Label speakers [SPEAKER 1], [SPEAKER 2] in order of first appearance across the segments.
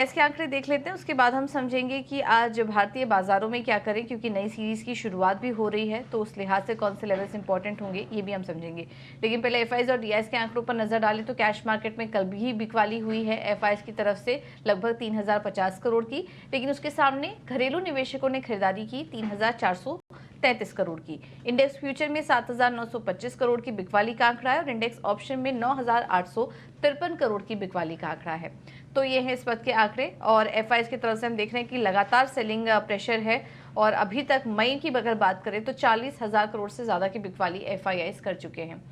[SPEAKER 1] इसके आंकड़े देख लेते हैं, उसके बाद हम समझेंगे कि आज भारतीय बाजारों में क्या करें, क्योंकि नई सीरीज की शुरुआत भी हो रही है, तो उस लिहाज से कौन से लेवल्स इंपॉर्टेंट होंगे ये भी हम समझेंगे। लेकिन पहले एफआईज और डीआईएस के आंकड़ों पर नजर डालें तो कैश मार्केट में कल भी बिकवाली हुई है एफआईज की तरफ से लगभग 3050 करोड़ की, लेकिन उसके सामने घरेलू निवेशकों ने खरीदारी की 3433 करोड़ की। इंडेक्स फ्यूचर में 7925 करोड़ की बिकवाली का आंकड़ा है और इंडेक्स ऑप्शन में 9853 करोड़ की बिकवाली का आंकड़ा है। तो ये है इस वक्त के आंकड़े और एफआईज की तरफ से हम देख रहे हैं कि लगातार सेलिंग प्रेशर है और अभी तक मई की अगर बात करें तो 40,000 करोड़ से ज्यादा की बिकवाली एफआईआईज कर चुके हैं।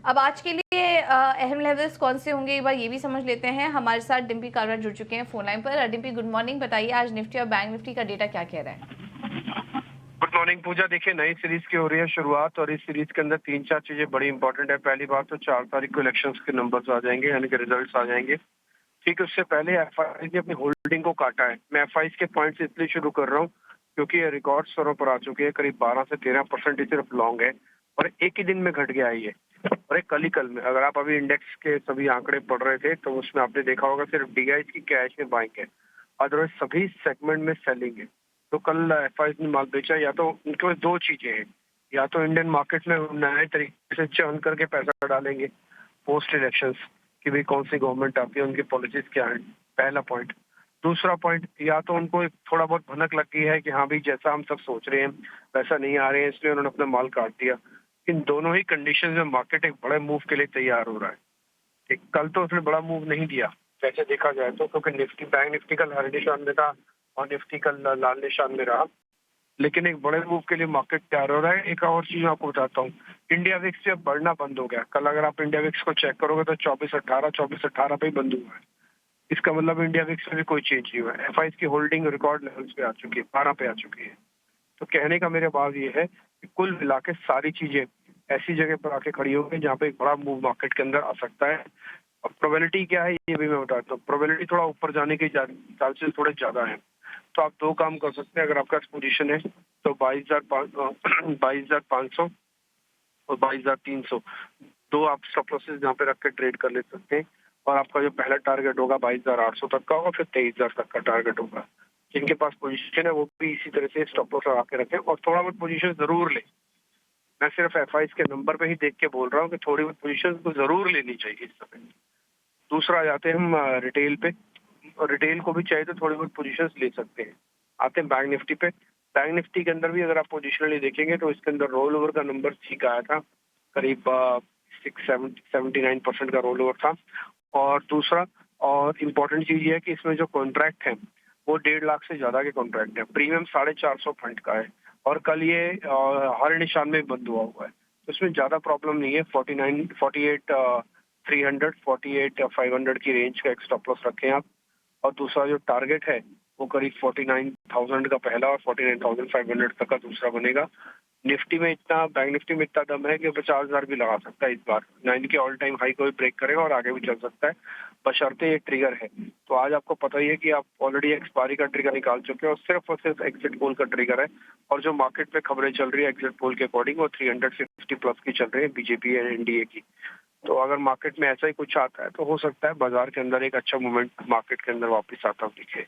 [SPEAKER 1] अब आज के लिए अहम लेवल्स कौन से होंगे एक बार ये भी समझ लेते हैं। हमारे साथ डिम्पी कालरा जुड़ चुके हैं फोन लाइन पर। Dimpy, good morning. बताइए आज निफ्टी और बैंक निफ्टी का डेटा क्या कह रहा है?
[SPEAKER 2] गुड मॉर्निंग पूजा। देखिए, नई सीरीज की हो रही है शुरुआत और इस सीरीज के अंदर 3-4 चीजें बड़ी इंपॉर्टेंट है। पहली बात तो 4 तारीख को इलेक्शंस के नंबर्स आ जाएंगे, यानी कि रिजल्ट्स आ जाएंगे। ठीक है, उससे पहले एफआई ने अपनी होल्डिंग को काटा है। मैं एफआई के पॉइंट्स इसलिए शुरू कर रहा हूँ क्योंकि ये रिकॉर्ड स्तरों पर आ चुके हैं। करीब 12 से 13% ही सिर्फ लॉन्ग है और एक ही दिन में घट गया है ये। और एक कल में अगर आप अभी इंडेक्स के सभी आंकड़े पढ़ रहे थे तो उसमें आपने देखा होगा सिर्फ डीआई की कैश में बाइंग है, अदरवाइज सभी सेगमेंट में सेलिंग है। तो कल एफआई ने माल बेचा, या तो उनके पास दो चीजें हैं, या तो इंडियन मार्केट में नए तरीके से चर्न करके पैसा डालेंगे पोस्ट इलेक्शंस कि भाई कौन सी गवर्नमेंट आती है, उनकी पॉलिसीज क्या है, पहला पॉइंट। दूसरा पॉइंट, या तो उनको एक थोड़ा बहुत भनक लग गई है कि हाँ भाई जैसा हम सब सोच रहे हैं वैसा नहीं आ रहे हैं, इसलिए उन्होंने अपना माल काट दिया। इन दोनों ही कंडीशन में मार्केट एक बड़े मूव के लिए तैयार हो रहा है। ठीक, कल तो उसने बड़ा मूव नहीं दिया वैसे देखा जाए तो, क्योंकि निफ्टी बैंक निफ्टी कल हरे निशान में था और निफ्टी कल लाल निशान में रहा। लेकिन एक बड़े मूव के लिए मार्केट तैयार हो रहा है। एक और चीज मैं आपको बताता हूँ, इंडिया विक्स अब बढ़ना बंद हो गया। कल अगर आप इंडिया विक्स को चेक करोगे तो 2418 पे ही बंद हुआ है। इसका मतलब इंडिया विक्स में भी कोई चेंज नहीं हुआ है। एफआई की होल्डिंग रिकॉर्ड लेवल्स पे आ चुकी है, 12 पे आ चुकी है। तो कहने का मेरा बात ये है कि कुल मिला के सारी चीजें ऐसी जगह पर आके खड़ी हो गई जहाँ पे एक बड़ा मूव मार्केट के अंदर आ सकता है। अब प्रोबेबिलिटी क्या है ये भी मैं बताता हूँ। प्रोबेबिलिटी थोड़ा ऊपर जाने के चांसेस थोड़े ज्यादा है। तो आप दो काम कर सकते हैं अगर आपका पोजीशन है तो 22,500 और 22,300 दो आप स्टॉप लॉसेस यहाँ पे रख के ट्रेड कर ले सकते हैं। और आपका जो पहला टारगेट होगा 22,800 तक का होगा, फिर 23,000 तक का टारगेट होगा। जिनके पास पोजीशन है वो भी इसी तरह से स्टॉप लॉस लगा के रखें और थोड़ा बहुत पोजीशन जरूर लें। मैं सिर्फ एफआई के नंबर पे ही देख के बोल रहा हूँ कि थोड़ी बहुत पोजीशन को जरूर लेनी चाहिए इस समय। दूसरा आ जाते हैं हम रिटेल पे, और रिटेल को भी चाहिए तो थोड़ी बहुत पोजीशन ले सकते हैं। आते हैं बैंक निफ्टी पे। बैंक निफ्टी के अंदर भी अगर आप पोजिशनली देखेंगे तो इसके अंदर रोल ओवर का नंबर ठीक आया था, करीब 679% का रोल ओवर था। और दूसरा और इम्पोर्टेंट चीज ये है कि इसमें जो कॉन्ट्रैक्ट है वो 1.5 लाख से ज्यादा के कॉन्ट्रैक्ट है। प्रीमियम 450 फंड का है और कल ये हर निशान में बंद हुआ है, तो इसमें ज्यादा प्रॉब्लम नहीं है। 48 500 की रेंज का एक स्टॉप लॉस रखें आप। और दूसरा जो टारगेट है वो करीब 49,000 का पहला और 49,500 तक का दूसरा बनेगा। निफ्टी में इतना, बैंक निफ्टी में इतना दम है कि 50,000 भी लगा सकता है इस बार। 9 के ऑल टाइम हाई को भी ब्रेक करेगा और आगे भी चल सकता है, बशर्ते ये ट्रिगर है। तो आज आपको पता ही है कि आप ऑलरेडी एक्सपायरी का ट्रिगर निकाल चुके हैं और सिर्फ एग्जिट पोल का ट्रिगर है। और जो मार्केट में खबरें चल रही है एग्जिट पोल के अकॉर्डिंग वो 350 प्लस की चल रही है, बीजेपी एंड एनडीए की। तो अगर मार्केट में ऐसा ही कुछ आता है तो हो सकता है बाजार के अंदर एक अच्छा मूवमेंट मार्केट के अंदर वापस आता हुआ दिखे।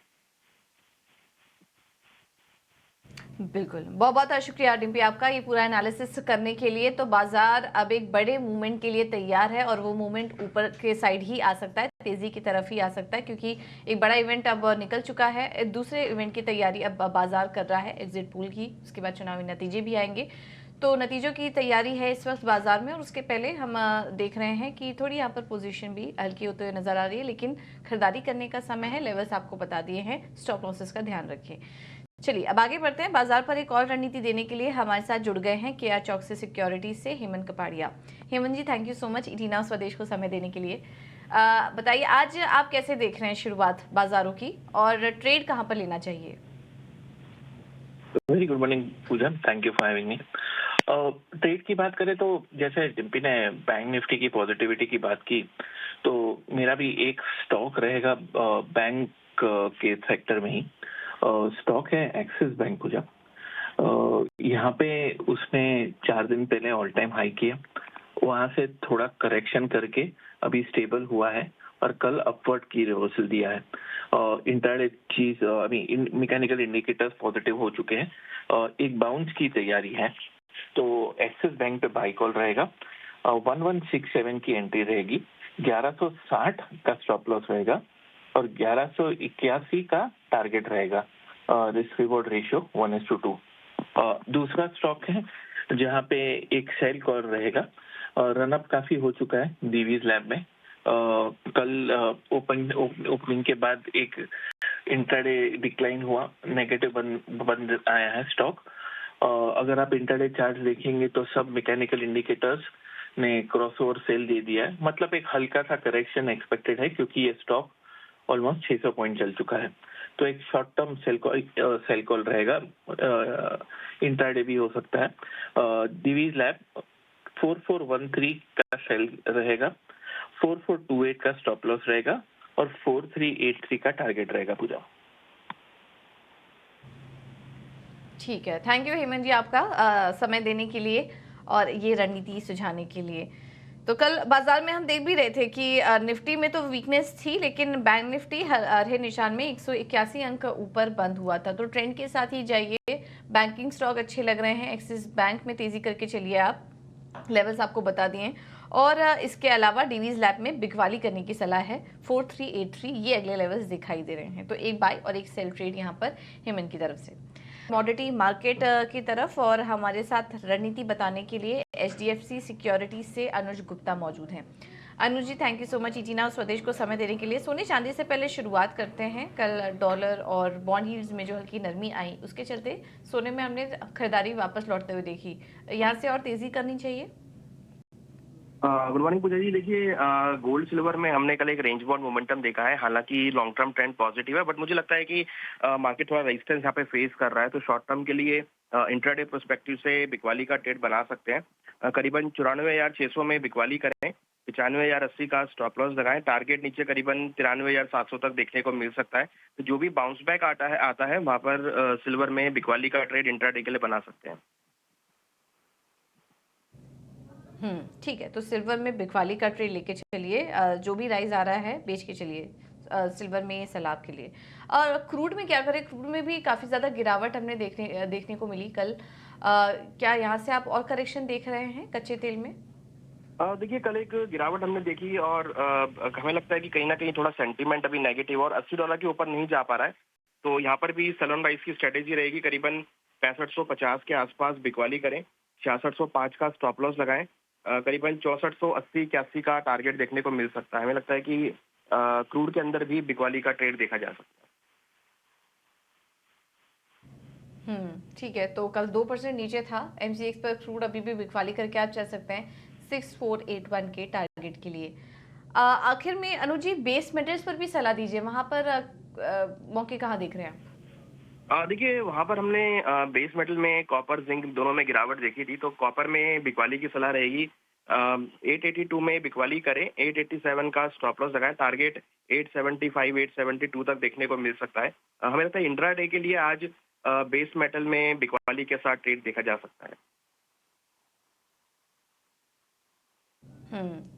[SPEAKER 1] बिल्कुल, बहुत बहुत शुक्रिया डिम्पी आपका ये पूरा एनालिसिस करने के लिए। तो बाजार अब एक बड़े मूवमेंट के लिए तैयार है और वो मूवमेंट ऊपर के साइड ही आ सकता है, तेजी की तरफ ही आ सकता है, क्योंकि एक बड़ा इवेंट अब निकल चुका है। दूसरे इवेंट की तैयारी अब बाजार कर रहा है एग्जिट पोल की, उसके बाद चुनावी नतीजे भी आएंगे। तो नतीजों की तैयारी है इस वक्त बाजार में और उसके पहले हम देख रहे हैं कि थोड़ी यहाँ पर पोजीशन भी हल्की होते हुए नजर आ रही है, लेकिन खरीदारी करने का समय है। लेवल्स आपको बता दिए हैं, स्टॉप लॉसेस का ध्यान रखें। चलिए अब आगे बढ़ते हैं। बाजार पर एक और रणनीति देने के लिए हमारे साथ जुड़ गए हैं केआर चौकसी सिक्योरिटीज से हेमंत कपाड़िया। हेमंत जी, थैंक यू सो मच ईटीना स्वदेश को समय देने के लिए। बताइए आज आप कैसे देख रहे हैं शुरुआत बाजारों की और ट्रेड कहां पर लेना चाहिए?
[SPEAKER 3] Very good morning Pooja, thank you for having me. Trade की बात करें तो जैसे डिम्पी ने बैंक निफ्टी की पॉजिटिविटी की बात की, तो मेरा भी एक स्टॉक रहेगा बैंक के सेक्टर में ही। स्टॉक है एक्सिस बैंक पूजा। यहाँ पे उसने 4 दिन पहले ऑल टाइम हाई किया, वहां से थोड़ा करेक्शन करके अभी स्टेबल हुआ है और कल अपवर्ड की रिवर्सल दिया है। इंट्राडे चीज मैकेनिकल इंडिकेटर्स पॉजिटिव हो चुके हैं। एक बाउंस की तैयारी है, तो एक्सिस बैंक पे बाई कॉल रहेगा। 1167 की एंट्री रहेगी, 1160 का स्टॉप लॉस रहेगा और 1181 का टारगेट रहेगा। Risk reward ratio 1:2। दूसरा स्टॉक है जहां पे एक सेल कॉल रहेगा। रनअप काफी हो चुका है दीवीज लैब में। कल ओपनिंग के बाद एक इंट्राडे डिक्लाइन हुआ, नेगेटिव बंद आया है स्टॉक। अगर आप इंट्राडे चार्ट देखेंगे तो सब मैकेनिकल इंडिकेटर्स ने क्रॉसओवर सेल दे दिया है, मतलब एक हल्का सा करेक्शन एक्सपेक्टेड है क्योंकि ये स्टॉक ऑलमोस्ट 600 पॉइंट चल चुका है। तो एक शॉर्ट टर्म सेल कॉल रहेगा, इंट्राडे भी हो सकता है। दिवीज लैब 4413 का सेल रहेगा, 4428 का स्टॉप लॉस रहेगा और 4383 का टारगेट रहेगा पूजा।
[SPEAKER 1] ठीक है, थैंक यू हेमंत जी आपका समय देने के लिए और ये रणनीति सुझाने के लिए। तो कल बाजार में हम देख भी रहे थे कि निफ्टी में तो वीकनेस थी, लेकिन बैंक निफ्टी हरे निशान में 181 अंक ऊपर बंद हुआ था। तो ट्रेंड के साथ ही जाइए, बैंकिंग स्टॉक अच्छे लग रहे हैं। एक्सिस बैंक में तेजी करके चलिए, आप लेवल्स आपको बता दिए। और इसके अलावा डीवीज लैब में बिकवाली करने की सलाह है, 4383 ये अगले लेवल्स दिखाई दे रहे हैं। तो एक बाय और एक सेल ट्रेड यहाँ पर हेमंत की तरफ से। कमोडिटी मार्केट की तरफ और हमारे साथ रणनीति बताने के लिए HDFC सिक्योरिटीज से अनुज गुप्ता मौजूद हैं। अनुज जी, थैंक यू सो मच इटीना और स्वदेश को समय देने के लिए। सोने चांदी से पहले शुरुआत करते हैं। कल डॉलर और बॉन्ड यील्ड्स में जो हल्की नरमी आई, उसके चलते सोने में हमने खरीदारी वापस लौटते हुए देखी। यहाँ से और तेजी करनी चाहिए?
[SPEAKER 4] गुड मॉर्निंग पूजा जी। देखिए, गोल्ड सिल्वर में हमने कल एक रेंज बाउंड मोमेंटम देखा है। हालांकि लॉन्ग टर्म ट्रेंड पॉजिटिव है, बट मुझे लगता है कि मार्केट थोड़ा रेजिस्टेंस यहाँ पे फेस कर रहा है। तो शॉर्ट टर्म के लिए इंट्राडे पर्सपेक्टिव से बिकवाली का ट्रेड बना सकते हैं। करीबन 94,600 में बिकवाली करें, 95,080 का स्टॉप लॉस लगाएं। टारगेट नीचे करीबन 93,700 तक देखने को मिल सकता है। तो जो भी बाउंस बैक आता है वहाँ पर सिल्वर में बिकवाली का ट्रेड इंट्राडे के लिए बना सकते हैं।
[SPEAKER 1] ठीक है, तो सिल्वर में बिकवाली का ट्रेड लेके चलिए। जो भी राइज आ रहा है बेच के चलिए सिल्वर में, ये सलाह के लिए। और क्रूड में क्या करें? क्रूड में भी काफ़ी ज़्यादा गिरावट हमने देखने को मिली कल। क्या यहाँ से आप और करेक्शन देख रहे हैं कच्चे तेल में?
[SPEAKER 4] देखिए, कल एक गिरावट हमने देखी और हमें लगता है कि कहीं ना कहीं थोड़ा सेंटीमेंट अभी नेगेटिव और $80 के ऊपर नहीं जा पा रहा है। तो यहाँ पर भी सेल ऑन राइज की स्ट्रेटेजी रहेगी। करीबन 6550 के आसपास बिकवाली करें, 6605 का स्टॉप लॉस लगाएं। करीबन 6480 81 का टारगेट देखने को मिल सकता है। हमें लगता है कि क्रूड के अंदर भी बिकवाली का ट्रेड देखा जा सकता है।
[SPEAKER 1] ठीक है, तो कल 2% नीचे था MCX पर क्रूड, अभी भी बिकवाली करके आप चल सकते हैं 6481 के टारगेट के लिए। आखिर में अनुज जी, बेस मेटल्स पर भी सलाह दीजिए। वहां पर मौके कहाँ देख रहे हैं आप?
[SPEAKER 4] देखिए, वहाँ पर हमने बेस मेटल में कॉपर जिंक दोनों में गिरावट देखी थी। तो कॉपर में बिकवाली की सलाह रहेगी। 882 में बिकवाली करें, 887 का स्टॉप लॉस लगाएं। टारगेट 875 872 तक देखने को मिल सकता है। हमें लगता है इंट्राडे के लिए आज बेस मेटल में बिकवाली के साथ ट्रेड देखा जा सकता है।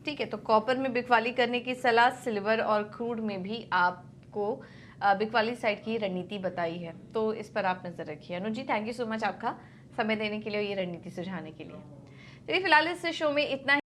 [SPEAKER 1] ठीक है, तो कॉपर में बिकवाली करने की सलाह, सिल्वर और क्रूड में भी आपको बिकवाली साइड की रणनीति बताई है, तो इस पर आप नजर रखिए। अनुज जी, थैंक यू सो मच आपका समय देने के लिए, ये रणनीति सुझाने के लिए। चलिए फिलहाल इस शो में इतना ही।